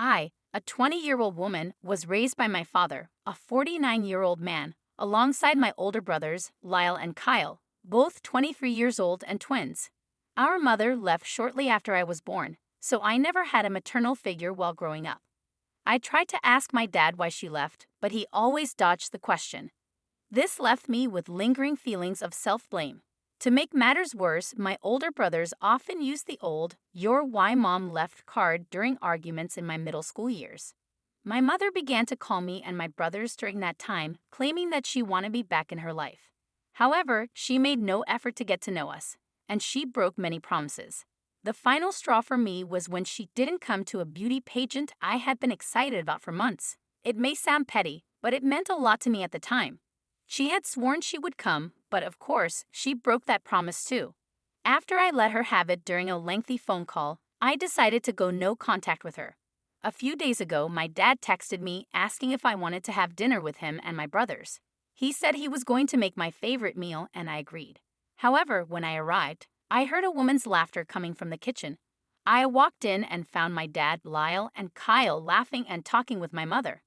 I, a 20-year-old woman, was raised by my father, a 49-year-old man, alongside my older brothers, Lyle and Kyle, both 23 years old and twins. Our mother left shortly after I was born, so I never had a maternal figure while growing up. I tried to ask my dad why she left, but he always dodged the question. This left me with lingering feelings of self-blame. To make matters worse, my older brothers often used the old "you're why mom left" card during arguments in my middle school years. My mother began to call me and my brothers during that time, claiming that she wanted me back in her life. However, she made no effort to get to know us, and she broke many promises. The final straw for me was when she didn't come to a beauty pageant I had been excited about for months. It may sound petty, but it meant a lot to me at the time. She had sworn she would come, but of course, she broke that promise too. After I let her have it during a lengthy phone call, I decided to go no contact with her. A few days ago, my dad texted me asking if I wanted to have dinner with him and my brothers. He said he was going to make my favorite meal, and I agreed. However, when I arrived, I heard a woman's laughter coming from the kitchen. I walked in and found my dad, Lyle, and Kyle laughing and talking with my mother.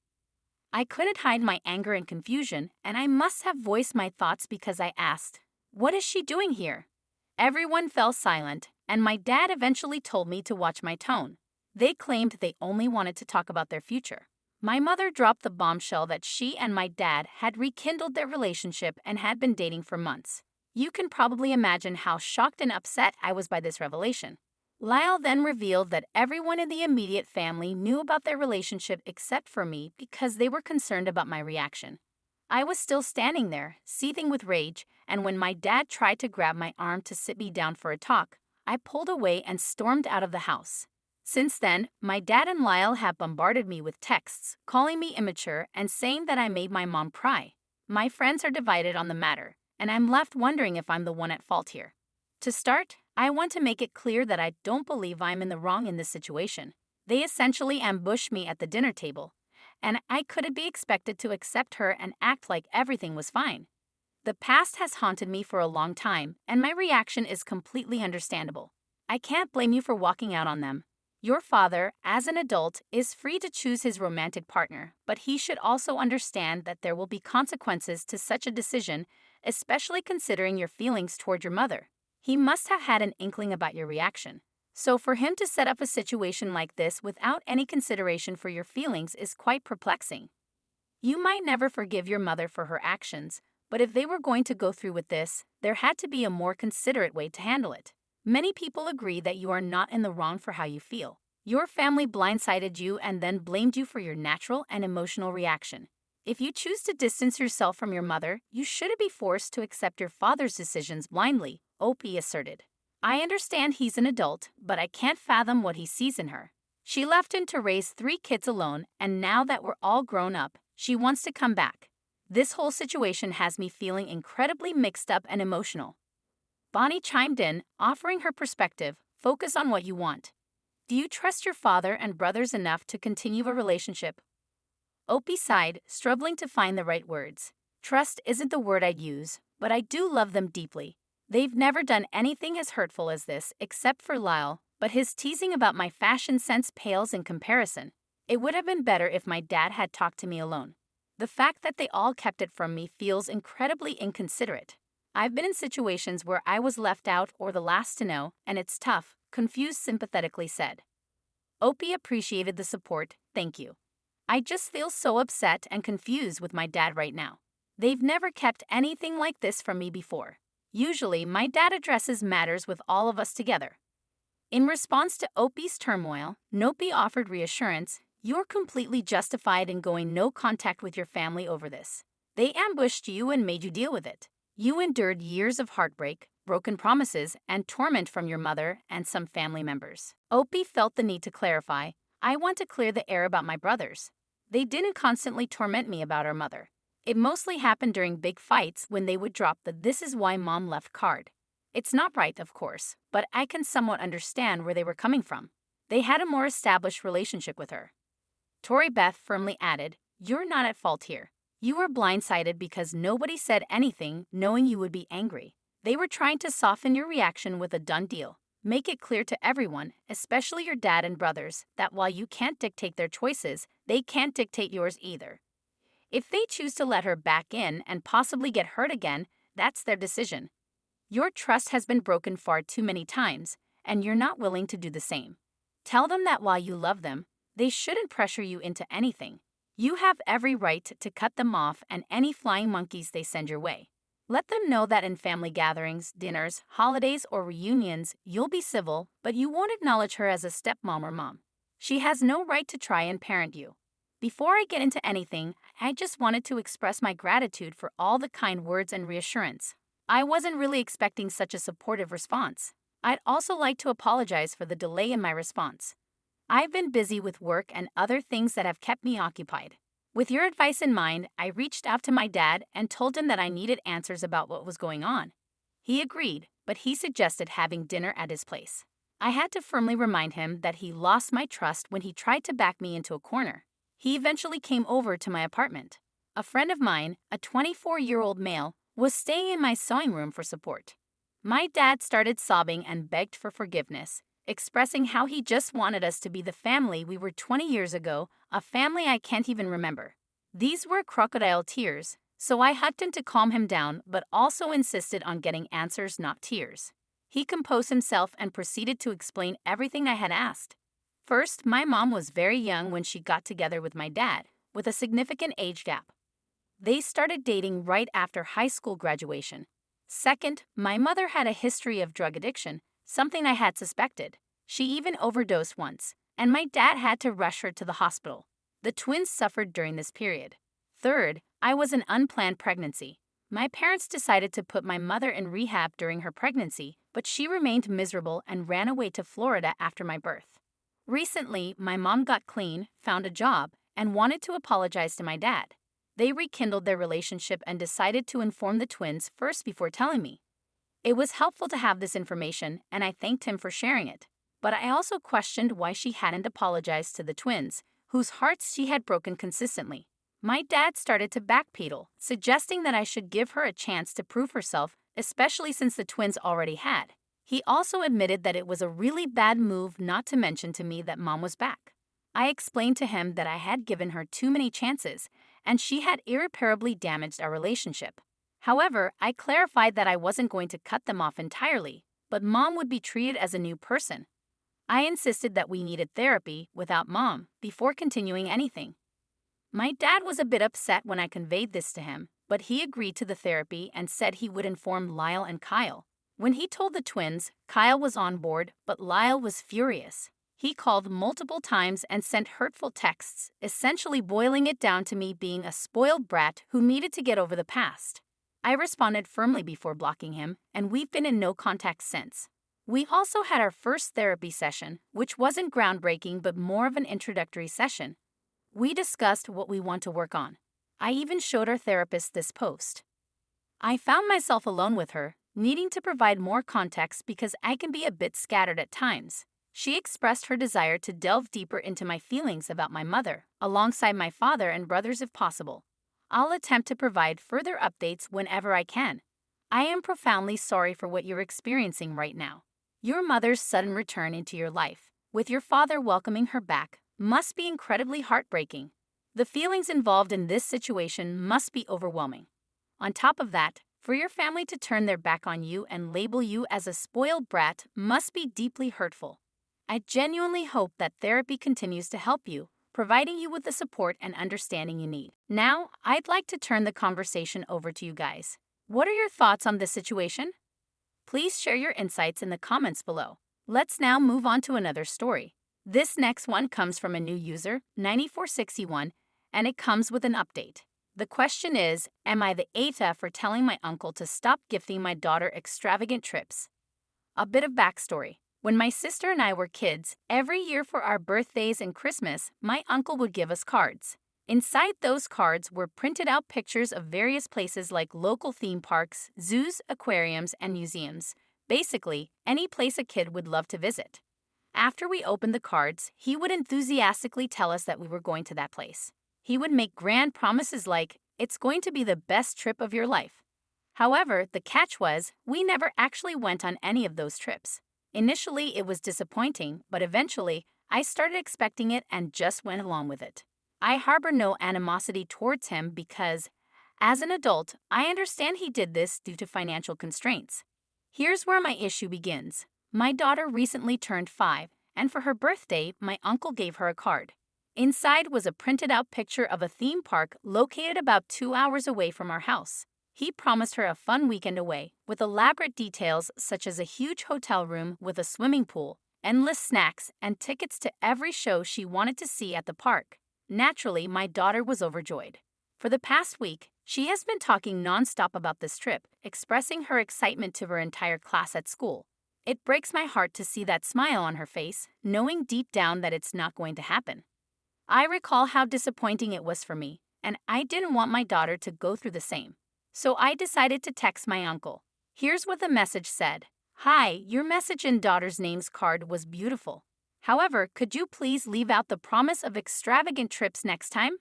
I couldn't hide my anger and confusion, and I must have voiced my thoughts because I asked, "What is she doing here?" Everyone fell silent, and my dad eventually told me to watch my tone. They claimed they only wanted to talk about their future. My mother dropped the bombshell that she and my dad had rekindled their relationship and had been dating for months. You can probably imagine how shocked and upset I was by this revelation. Lyle then revealed that everyone in the immediate family knew about their relationship except for me because they were concerned about my reaction. I was still standing there, seething with rage, and when my dad tried to grab my arm to sit me down for a talk, I pulled away and stormed out of the house. Since then, my dad and Lyle have bombarded me with texts, calling me immature and saying that I made my mom cry. My friends are divided on the matter, and I'm left wondering if I'm the one at fault here. To start, I want to make it clear that I don't believe I'm in the wrong in this situation. They essentially ambushed me at the dinner table, and I couldn't be expected to accept her and act like everything was fine. The past has haunted me for a long time, and my reaction is completely understandable. I can't blame you for walking out on them. Your father, as an adult, is free to choose his romantic partner, but he should also understand that there will be consequences to such a decision, especially considering your feelings toward your mother. He must have had an inkling about your reaction. So for him to set up a situation like this without any consideration for your feelings is quite perplexing. You might never forgive your mother for her actions, but if they were going to go through with this, there had to be a more considerate way to handle it. Many people agree that you are not in the wrong for how you feel. Your family blindsided you and then blamed you for your natural and emotional reaction. If you choose to distance yourself from your mother, you shouldn't be forced to accept your father's decisions blindly, Opie asserted. I understand he's an adult, but I can't fathom what he sees in her. She left him to raise 3 kids alone, and now that we're all grown up, she wants to come back. This whole situation has me feeling incredibly mixed up and emotional. Bonnie chimed in, offering her perspective. Focus on what you want. Do you trust your father and brothers enough to continue a relationship? Opie sighed, struggling to find the right words. Trust isn't the word I'd use, but I do love them deeply. They've never done anything as hurtful as this, except for Lyle, but his teasing about my fashion sense pales in comparison. It would have been better if my dad had talked to me alone. The fact that they all kept it from me feels incredibly inconsiderate. I've been in situations where I was left out or the last to know, and it's tough, Confused sympathetically said. Opie appreciated the support, thank you. I just feel so upset and confused with my dad right now. They've never kept anything like this from me before. Usually, my dad addresses matters with all of us together. In response to Opie's turmoil, Nopi offered reassurance. You're completely justified in going no contact with your family over this. They ambushed you and made you deal with it. You endured years of heartbreak, broken promises, and torment from your mother and some family members. Opie felt the need to clarify. I want to clear the air about my brothers. They didn't constantly torment me about our mother. It mostly happened during big fights when they would drop the "this is why mom left" card. It's not right, of course, but I can somewhat understand where they were coming from. They had a more established relationship with her. Tori Beth firmly added, you're not at fault here. You were blindsided because nobody said anything knowing you would be angry. They were trying to soften your reaction with a done deal. Make it clear to everyone, especially your dad and brothers, that while you can't dictate their choices, they can't dictate yours either. If they choose to let her back in and possibly get hurt again, that's their decision. Your trust has been broken far too many times, and you're not willing to do the same. Tell them that while you love them, they shouldn't pressure you into anything. You have every right to cut them off and any flying monkeys they send your way. Let them know that in family gatherings, dinners, holidays, or reunions, you'll be civil, but you won't acknowledge her as a stepmom or mom. She has no right to try and parent you. Before I get into anything, I just wanted to express my gratitude for all the kind words and reassurance. I wasn't really expecting such a supportive response. I'd also like to apologize for the delay in my response. I've been busy with work and other things that have kept me occupied. With your advice in mind, I reached out to my dad and told him that I needed answers about what was going on. He agreed, but he suggested having dinner at his place. I had to firmly remind him that he lost my trust when he tried to back me into a corner. He eventually came over to my apartment. A friend of mine, a 24-year-old male, was staying in my sewing room for support. My dad started sobbing and begged for forgiveness, expressing how he just wanted us to be the family we were 20 years ago, a family I can't even remember. These were crocodile tears, so I hugged him to calm him down, but also insisted on getting answers, not tears. He composed himself and proceeded to explain everything I had asked. First, my mom was very young when she got together with my dad, with a significant age gap. They started dating right after high school graduation. Second, my mother had a history of drug addiction, something I had suspected. She even overdosed once, and my dad had to rush her to the hospital. The twins suffered during this period. Third, I was an unplanned pregnancy. My parents decided to put my mother in rehab during her pregnancy, but she remained miserable and ran away to Florida after my birth. Recently, my mom got clean, found a job, and wanted to apologize to my dad. They rekindled their relationship and decided to inform the twins first before telling me. It was helpful to have this information, and I thanked him for sharing it. But I also questioned why she hadn't apologized to the twins, whose hearts she had broken consistently. My dad started to backpedal, suggesting that I should give her a chance to prove herself, especially since the twins already had. He also admitted that it was a really bad move not to mention to me that mom was back. I explained to him that I had given her too many chances, and she had irreparably damaged our relationship. However, I clarified that I wasn't going to cut them off entirely, but mom would be treated as a new person. I insisted that we needed therapy without mom before continuing anything. My dad was a bit upset when I conveyed this to him, but he agreed to the therapy and said he would inform Lyle and Kyle. When he told the twins, Kyle was on board, but Lyle was furious. He called multiple times and sent hurtful texts, essentially boiling it down to me being a spoiled brat who needed to get over the past. I responded firmly before blocking him, and we've been in no contact since. We also had our first therapy session, which wasn't groundbreaking but more of an introductory session. We discussed what we want to work on. I even showed our therapist this post. I found myself alone with her, needing to provide more context because I can be a bit scattered at times. She expressed her desire to delve deeper into my feelings about my mother, alongside my father and brothers if possible. I'll attempt to provide further updates whenever I can. I am profoundly sorry for what you're experiencing right now. Your mother's sudden return into your life, with your father welcoming her back, must be incredibly heartbreaking. The feelings involved in this situation must be overwhelming. On top of that, for your family to turn their back on you and label you as a spoiled brat must be deeply hurtful. I genuinely hope that therapy continues to help you, providing you with the support and understanding you need. Now, I'd like to turn the conversation over to you guys. What are your thoughts on this situation? Please share your insights in the comments below. Let's now move on to another story. This next one comes from a new user, 9461, and it comes with an update. The question is, am I the aita for telling my uncle to stop gifting my daughter extravagant trips? A bit of backstory. When my sister and I were kids, every year for our birthdays and Christmas, my uncle would give us cards. Inside those cards were printed out pictures of various places like local theme parks, zoos, aquariums, and museums. Basically, any place a kid would love to visit. After we opened the cards, he would enthusiastically tell us that we were going to that place. He would make grand promises like, "It's going to be the best trip of your life." However, the catch was, we never actually went on any of those trips. Initially, it was disappointing, but eventually, I started expecting it and just went along with it. I harbor no animosity towards him because, as an adult, I understand he did this due to financial constraints. Here's where my issue begins. My daughter recently turned 5, and for her birthday, my uncle gave her a card. Inside was a printed out picture of a theme park located about 2 hours away from our house. He promised her a fun weekend away, with elaborate details such as a huge hotel room with a swimming pool, endless snacks, and tickets to every show she wanted to see at the park. Naturally, my daughter was overjoyed. For the past week, she has been talking nonstop about this trip, expressing her excitement to her entire class at school. It breaks my heart to see that smile on her face, knowing deep down that it's not going to happen. I recall how disappointing it was for me, and I didn't want my daughter to go through the same. So I decided to text my uncle. Here's what the message said. "Hi, your message in daughter's names card was beautiful. However, could you please leave out the promise of extravagant trips next time?"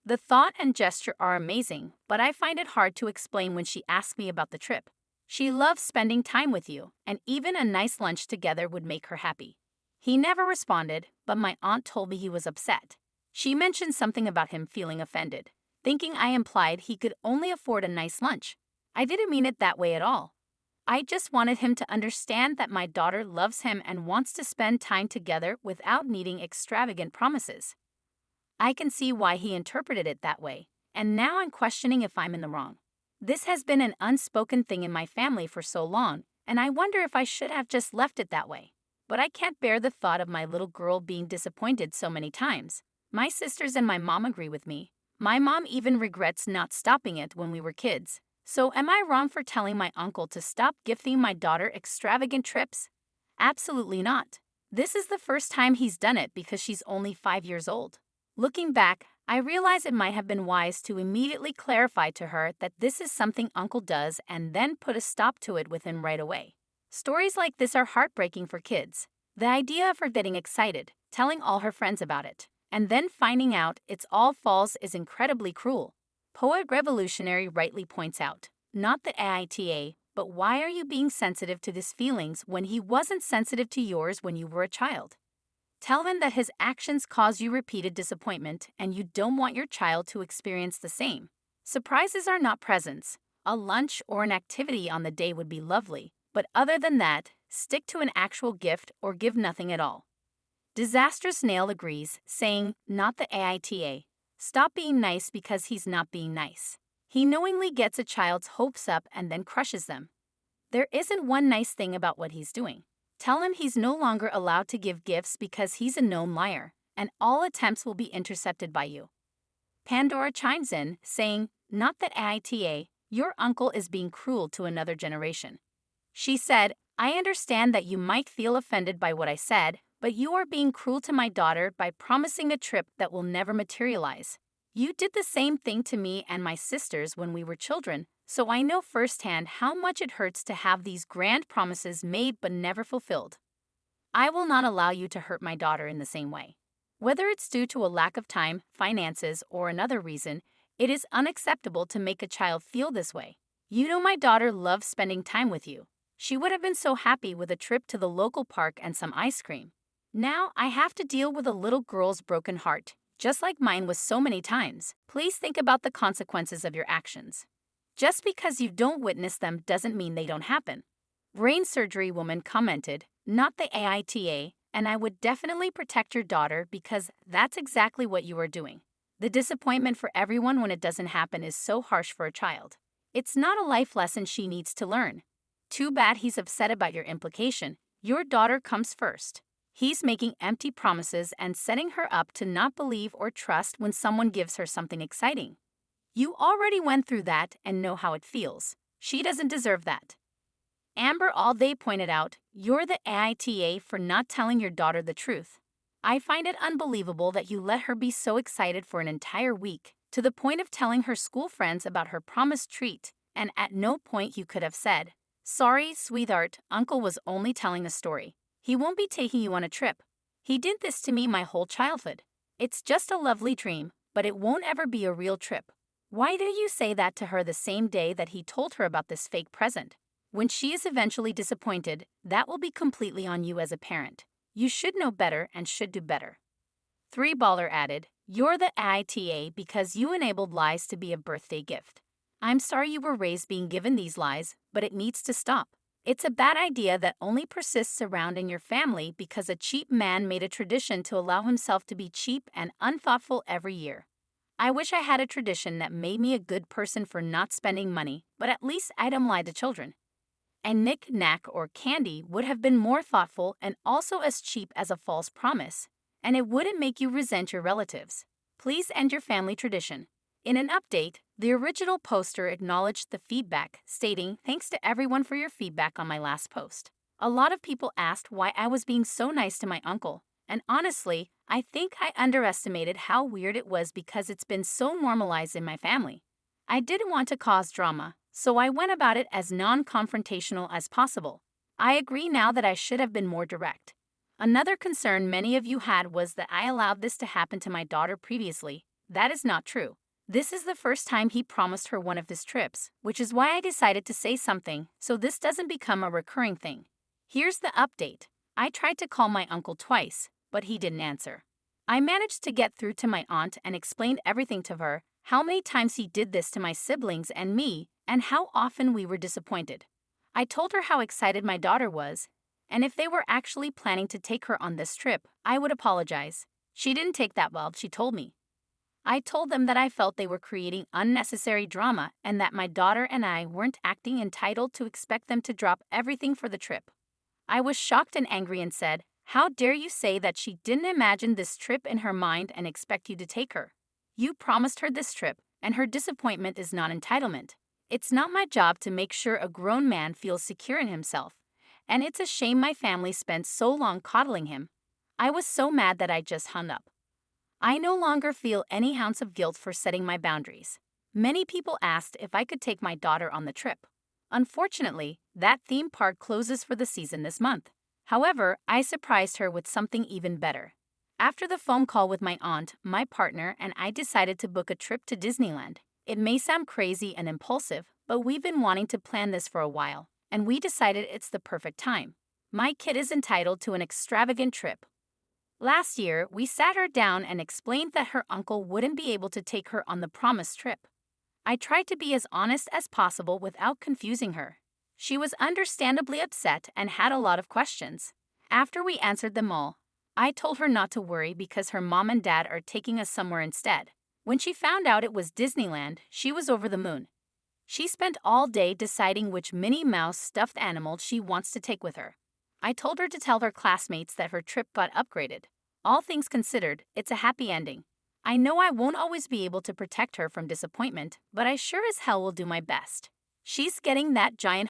The thought and gesture are amazing, but I find it hard to explain when she asks me about the trip. She loves spending time with you, and even a nice lunch together would make her happy. He never responded, but my aunt told me he was upset. She mentioned something about him feeling offended, thinking I implied he could only afford a nice lunch. I didn't mean it that way at all. I just wanted him to understand that my daughter loves him and wants to spend time together without needing extravagant promises. I can see why he interpreted it that way, and now I'm questioning if I'm in the wrong. This has been an unspoken thing in my family for so long, and I wonder if I should have just left it that way. But I can't bear the thought of my little girl being disappointed so many times. My sisters and my mom agree with me. My mom even regrets not stopping it when we were kids. So am I wrong for telling my uncle to stop gifting my daughter extravagant trips? Absolutely not. This is the first time he's done it because she's only 5 years old. Looking back, I realize it might have been wise to immediately clarify to her that this is something Uncle does and then put a stop to it with him right away. Stories like this are heartbreaking for kids. The idea of her getting excited, telling all her friends about it, and then finding out it's all false is incredibly cruel. Poet Revolutionary rightly points out, not the aita, but why are you being sensitive to his feelings when he wasn't sensitive to yours when you were a child? Tell him that his actions cause you repeated disappointment and you don't want your child to experience the same. Surprises are not presents. A lunch or an activity on the day would be lovely, but other than that, stick to an actual gift or give nothing at all. Disastrous Nail agrees, saying, not the aita. Stop being nice because he's not being nice. He knowingly gets a child's hopes up and then crushes them. There isn't one nice thing about what he's doing. Tell him he's no longer allowed to give gifts because he's a known liar, and all attempts will be intercepted by you. Pandora chimes in, saying, not that aita, your uncle is being cruel to another generation. She said, I understand that you might feel offended by what I said, but you are being cruel to my daughter by promising a trip that will never materialize. You did the same thing to me and my sisters when we were children, so I know firsthand how much it hurts to have these grand promises made but never fulfilled. I will not allow you to hurt my daughter in the same way. Whether it's due to a lack of time, finances, or another reason, it is unacceptable to make a child feel this way. You know my daughter loves spending time with you. She would have been so happy with a trip to the local park and some ice cream. Now I have to deal with a little girl's broken heart, just like mine was so many times. Please think about the consequences of your actions. Just because you don't witness them doesn't mean they don't happen. Brain surgery woman commented, not the aita, and I would definitely protect your daughter because that's exactly what you are doing. The disappointment for everyone when it doesn't happen is so harsh for a child. It's not a life lesson she needs to learn. Too bad he's upset about your implication. Your daughter comes first. He's making empty promises and setting her up to not believe or trust when someone gives her something exciting. You already went through that and know how it feels. She doesn't deserve that. Amber All Day pointed out, you're the aita for not telling your daughter the truth. I find it unbelievable that you let her be so excited for an entire week, to the point of telling her school friends about her promised treat, and at no point you could have said, sorry, sweetheart, Uncle was only telling a story. He won't be taking you on a trip. He did this to me my whole childhood. It's just a lovely dream, but it won't ever be a real trip. Why did you say that to her the same day that he told her about this fake present? When she is eventually disappointed, that will be completely on you as a parent. You should know better and should do better. 3 Baller added, "You're the ITA because you enabled lies to be a birthday gift. I'm sorry you were raised being given these lies, but it needs to stop. It's a bad idea that only persists around in your family because a cheap man made a tradition to allow himself to be cheap and unthoughtful every year. I wish I had a tradition that made me a good person for not spending money, but at least I don't lie to children. And knick-knack or candy would have been more thoughtful and also as cheap as a false promise, and it wouldn't make you resent your relatives. Please end your family tradition." In an update, the original poster acknowledged the feedback, stating, "Thanks to everyone for your feedback on my last post. A lot of people asked why I was being so nice to my uncle, and honestly, I think I underestimated how weird it was because it's been so normalized in my family. I didn't want to cause drama, so I went about it as non-confrontational as possible. I agree now that I should have been more direct. Another concern many of you had was that I allowed this to happen to my daughter previously. That is not true. This is the first time he promised her one of his trips, which is why I decided to say something so this doesn't become a recurring thing. Here's the update. I tried to call my uncle twice, but he didn't answer. I managed to get through to my aunt and explained everything to her, how many times he did this to my siblings and me, and how often we were disappointed. I told her how excited my daughter was, and if they were actually planning to take her on this trip, I would apologize. She didn't take that well, she told me. I told them that I felt they were creating unnecessary drama and that my daughter and I weren't acting entitled to expect them to drop everything for the trip. I was shocked and angry and said, "How dare you say that she didn't imagine this trip in her mind and expect you to take her? You promised her this trip, and her disappointment is not entitlement. It's not my job to make sure a grown man feels secure in himself, and it's a shame my family spent so long coddling him." I was so mad that I just hung up. I no longer feel any ounce of guilt for setting my boundaries. Many people asked if I could take my daughter on the trip. Unfortunately, that theme park closes for the season this month. However, I surprised her with something even better. After the phone call with my aunt, my partner and I decided to book a trip to Disneyland. It may sound crazy and impulsive, but we've been wanting to plan this for a while, and we decided it's the perfect time. My kid is entitled to an extravagant trip. Last year, we sat her down and explained that her uncle wouldn't be able to take her on the promised trip. I tried to be as honest as possible without confusing her. She was understandably upset and had a lot of questions. After we answered them all, I told her not to worry because her mom and dad are taking us somewhere instead. When she found out it was Disneyland, she was over the moon. She spent all day deciding which Minnie Mouse stuffed animal she wants to take with her. I told her to tell her classmates that her trip got upgraded. All things considered, it's a happy ending. I know I won't always be able to protect her from disappointment, but I sure as hell will do my best. She's getting that giant